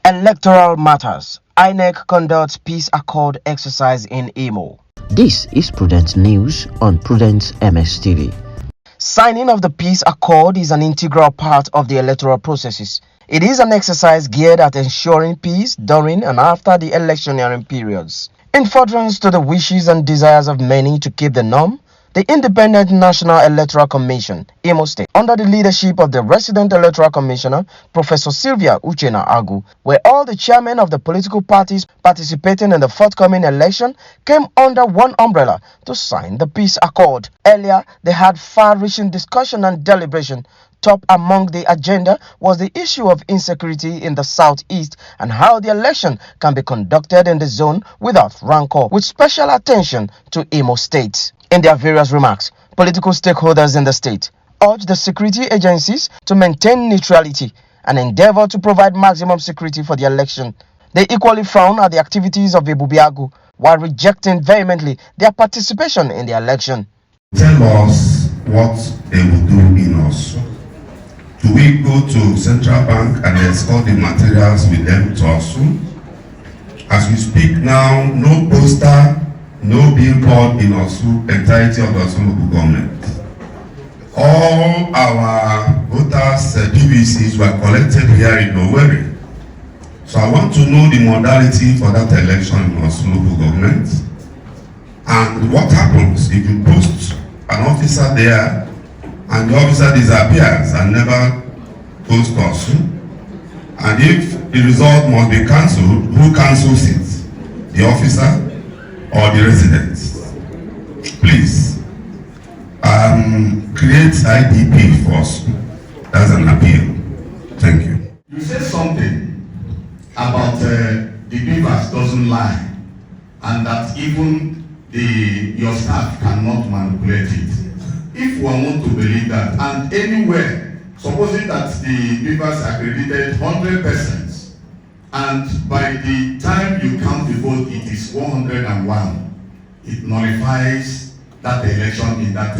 Electoral matters. INEC conducts peace accord exercise in Imo. This is Prudent News on Prudent MSTV. Signing of the peace accord is an integral part of the electoral processes. It is an exercise geared at ensuring peace during and after the electioneering periods. In furtherance to the wishes and desires of many to keep the norm, the Independent National Electoral Commission, Imo State, under the leadership of the Resident Electoral Commissioner, Professor Sylvia Uchenagu, where all the chairmen of the political parties participating in the forthcoming election came under one umbrella to sign the peace accord. Earlier, they had far-reaching discussion and deliberation. Top among the agenda was the issue of insecurity in the southeast and how the election can be conducted in the zone without rancor, with special attention to Imo State. In their various remarks, political stakeholders in the state urged the security agencies to maintain neutrality and endeavor to provide maximum security for the election. They equally frowned at the activities of Ebubeagu while rejecting vehemently their participation in the election. Tell us what they will do in us. Do we go to Central Bank and escort the materials with them to Osun? As we speak now, no poster, no billboard in Osun, entirety of the Osun local government. All our voters' PVCs were collected here in Owerri. So I want to know the modality for that election in Osun local government. And what happens if you post an officer there and the officer disappears and never goes to Osun? And if the result must be cancelled, who cancels it? The officer or the residents? Please, create IDP for us. That's an appeal. Thank you. You said something about the beavers doesn't lie, and that even your staff cannot manipulate it. If one want to believe that, and anywhere, supposing that the beavers are credited 100%, and by the time you count the vote, it is 101, it nullifies that election in that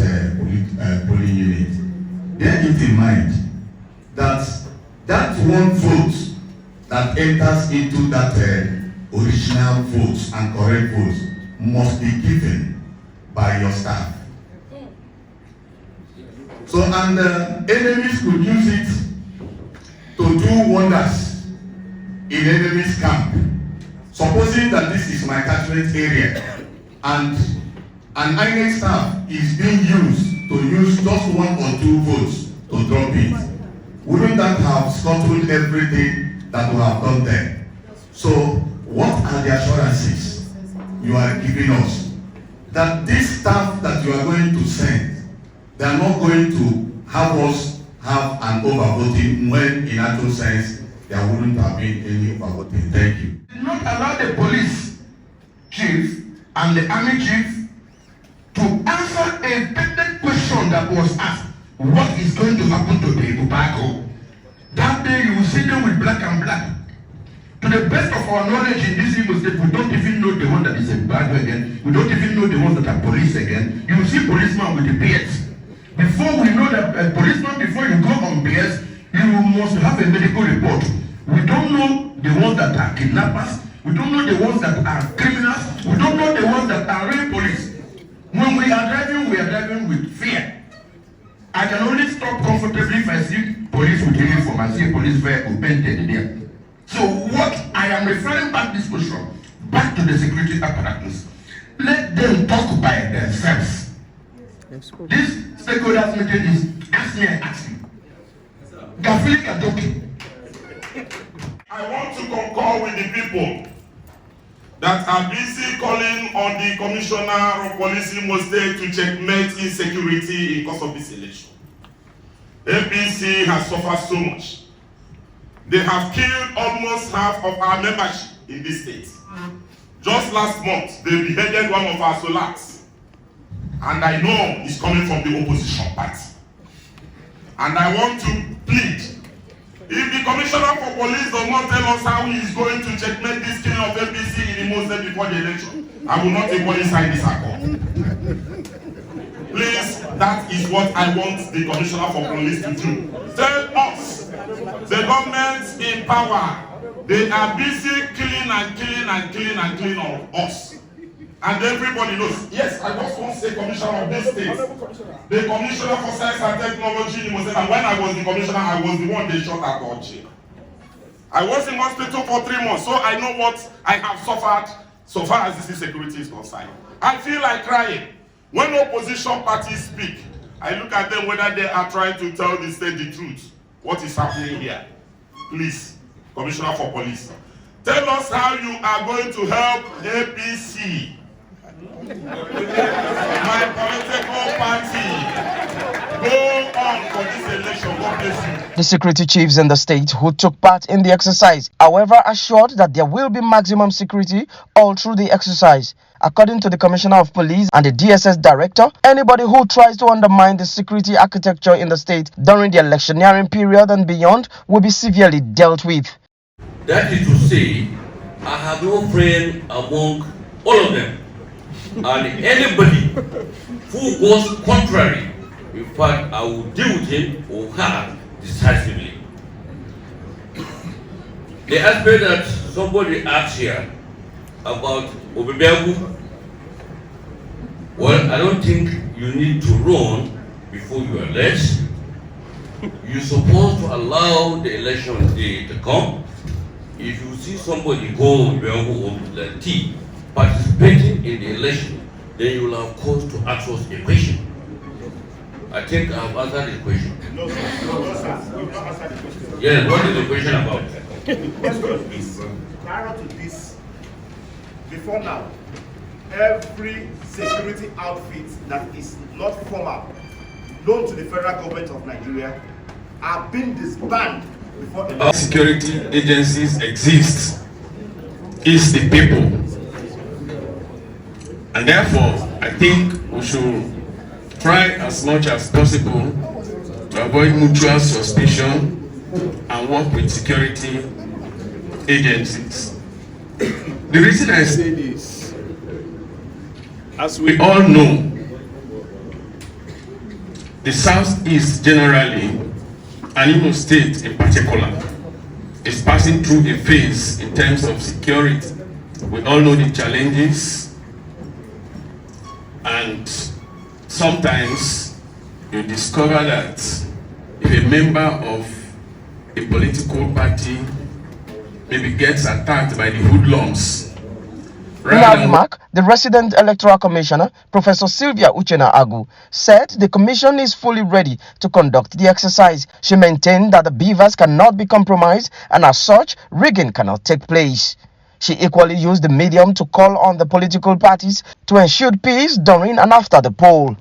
polling unit. Bear it in mind that that one vote that enters into that original votes and correct votes must be given by your staff. So, and enemies could use it to do wonders in enemy's camp. Supposing that this is my catchment area and an INEC staff is being used to use just 1 or 2 votes to drop it, wouldn't that have scuttled everything that we have done there? So, what are the assurances you are giving us that this staff that you are going to send, they are not going to have us have an overvoting when in actual sense there wouldn't have been any overvoting? Thank you. Did not allow the police chief and the army chief to answer a pertinent question that was asked. What is going to happen to the Ebubeagu? That day you will see them with black and black. To the best of our knowledge in this Imo State, we don't even know the one that is Ebubeagu again. We don't even know the ones that are police again. You will see policemen with the beards. Before we know that a policeman, before you go on beards, you must have a medical report. We don't know the ones that are kidnappers. We don't know the ones that are criminals. We don't know the ones that are real police. When we are driving with fear. I can only stop comfortably if I see police with uniform and see a police vehicle painted there. So what I am referring back this question, back to the security apparatus. Let them talk by themselves. This stakeholders meeting is ask me and ask you. Gafili Kadoki. I want to concur with the people that are busy calling on the Commissioner of Police in Imo State to checkmate insecurity in course of this election. APC has suffered so much. They have killed almost half of our membership in this state. Just last month, they beheaded one of our solars. And I know it's coming from the opposition party. And I want to plead, if the Commissioner for Police does not tell us how he is going to checkmate this killing of APC in Imo State before the election, I will not equally sign this accord. Please, that is what I want the Commissioner for Police to do. Tell us, the government in power, They are busy killing on us. And everybody knows. Yes, I just want to say commissioner of this state. The commissioner for science and technology in Mosaic, and when I was the commissioner, I was the one they shot at Ochi. I was in hospital for 3 months, so I know what I have suffered so far as this insecurity is concerned. I feel like crying. When opposition parties speak, I look at them whether they are trying to tell the state the truth. What is happening here? Please, Commissioner for Police, tell us how you are going to help APC, my political party, go on for this election. God bless you. The security chiefs in the state who took part in the exercise, however, assured that there will be maximum security all through the exercise. According to the Commissioner of Police and the DSS Director, anybody who tries to undermine the security architecture in the state during the electioneering period and beyond will be severely dealt with. That is to say, I have no friend among all of them. And anybody who goes contrary, in fact, I will deal with him or her decisively. The aspect that somebody asked here about Ebubeagu, well, I don't think you need to run before you are elect. You're supposed to allow the election day to come. If you see somebody go Ebubeagu or the T participating in the election, then you will have cause to ask us a question. I think I have answered the question. No, sir. No, sir. You've not answered the question. Yes, what is the question about? The question is, prior to this, before now, every security outfit that is not formal, known to the federal government of Nigeria, are being disbanded before the security agencies exist is the people. And therefore, I think we should try as much as possible to avoid mutual suspicion and work with security agencies. The reason I say this, as we all know, the Southeast generally, and Imo State in particular, is passing through a phase in terms of security. We all know the challenges, and sometimes you discover that if a member of a political party maybe gets attacked by the hoodlums. In her remark, the resident electoral commissioner, Professor Sylvia Uchenagu, said the commission is fully ready to conduct the exercise. She maintained that the beavers cannot be compromised and as such, rigging cannot take place. She equally used the medium to call on the political parties to ensure peace during and after the poll.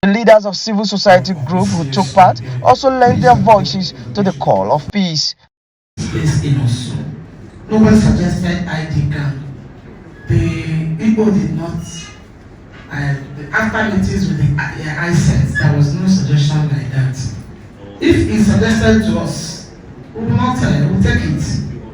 The leaders of civil society group who took part also lent their voices to the call of peace. Nobody suggested ID card. The people did not, after meetings with the ISET, there was no suggestion like that. If it's suggested to us, we will not tell it, we'll take it.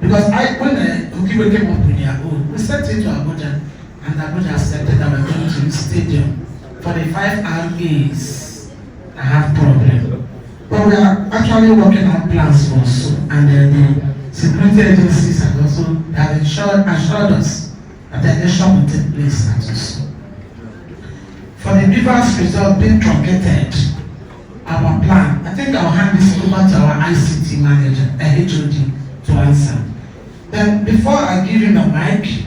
Because when Ukiwe came up with their own, we sent it to Abuja, and Abuja accepted that we're going to the stadium for the 5 RAs that have problem. But we are actually working on plans for so, and the security agencies have also assured us that the election will take place at also. For the beavers result being truncated, our plan, I think I'll hand this over to our ICT manager, HOD, to answer. Then before I give him the mic,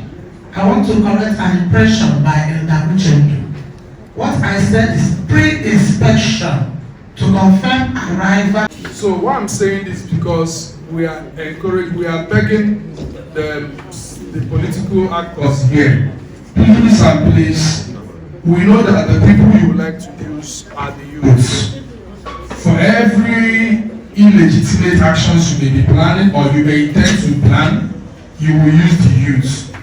I want to correct an impression by Elder Uchendu. What I said is pre-inspection to confirm arrival. So what I'm saying is because we are begging the political actors here, please and please, we know that the people you would like to use are the youths. For every illegitimate actions you may be planning or you may intend to plan, you will use the youth.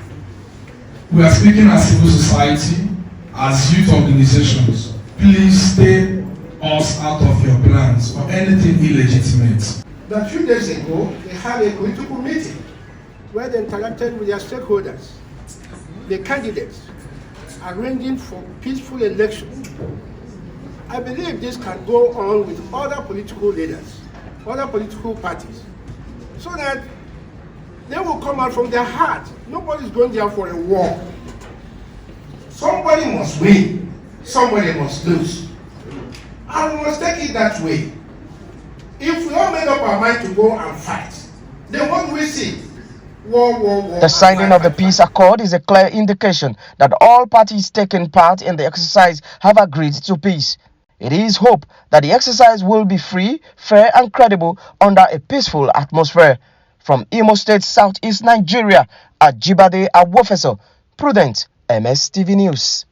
We are speaking as civil society, as youth organizations. Please stay us out of your plans for anything illegitimate. But 2 days ago, they had a political meeting where they interacted with their stakeholders, the candidates, arranging for peaceful elections. I believe this can go on with other political leaders, other political parties, so that They will come out from their heart. Nobody's going there for a war. Somebody must win. Somebody must lose. And we must take it that way. If we all made up our mind to go and fight, then what do we see? War. The signing of the peace accord is a clear indication that all parties taking part in the exercise have agreed to peace. It is hope that the exercise will be free, fair and credible under a peaceful atmosphere. From Imo State, Southeast Nigeria, Ajibade Awofeso, Prudent, MS TV News.